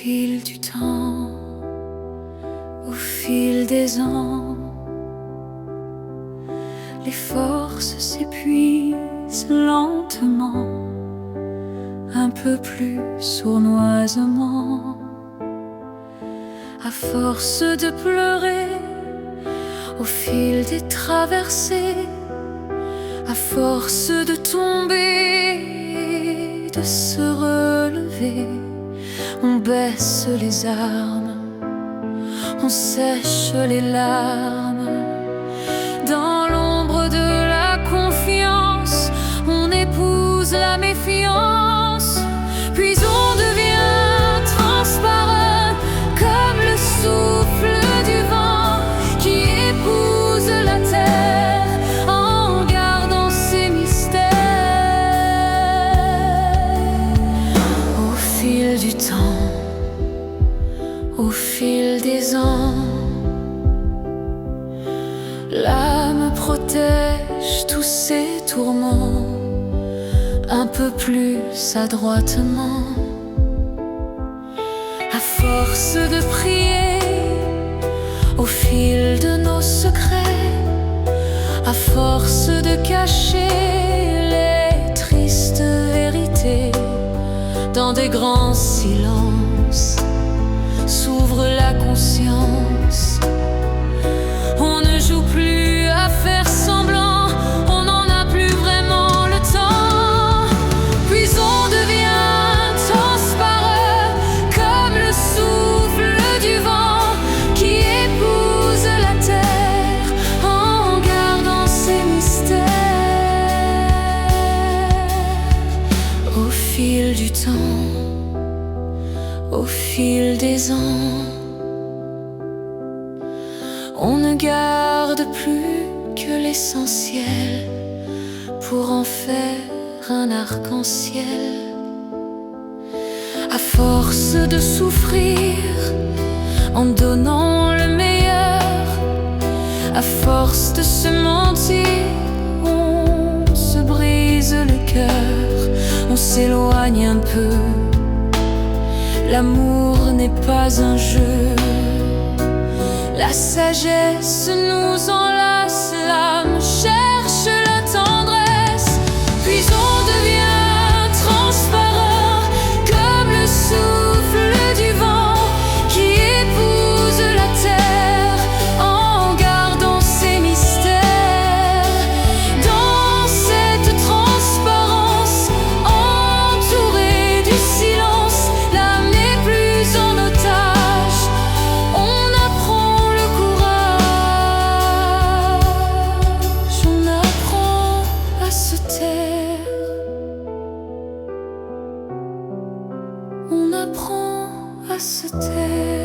fil du temps, au fil des ans, les forces s'épuisent lentement, un peu plus sournoisement. À force de pleurer, au fil des traversées, à force de tomber, de se relever, on baisse les armes, on sèche les larmes. Dans l'ombre de la confiance, on épouse la méfiance, puis on devient transparent comme le souffle du vent qui épouse la terre en gardant ses mystères. Au fil du temps, au fil des ans, l'âme protège tous ses tourments un peu plus adroitement. À force de prier, au fil de nos secrets, à force de cacher les tristes vérités, dans des grands silences s'ouvre la conscience. On ne joue plus à faire semblant, on n'en a plus vraiment le temps. Puis on devient transparent comme le souffle du vent qui épouse la terre en gardant ses mystères. Au fil du temps, au fil des ans, on ne garde plus que l'essentiel pour en faire un arc-en-ciel. À force de souffrir en donnant le meilleur, à force de se mentir, on se brise le cœur, on s'éloigne un peu. L'amour n'est pas un jeu. La sagesse nous enlace, l'âme cherche la tendresse, puis on devient transparent comme le souffle du vent qui épouse la terre en gardant ses mystères. Dans cette transparence, entourée du silence, l'âme n'est plus en otage, on apprend le courage, on apprend à se taire, on apprend à se taire.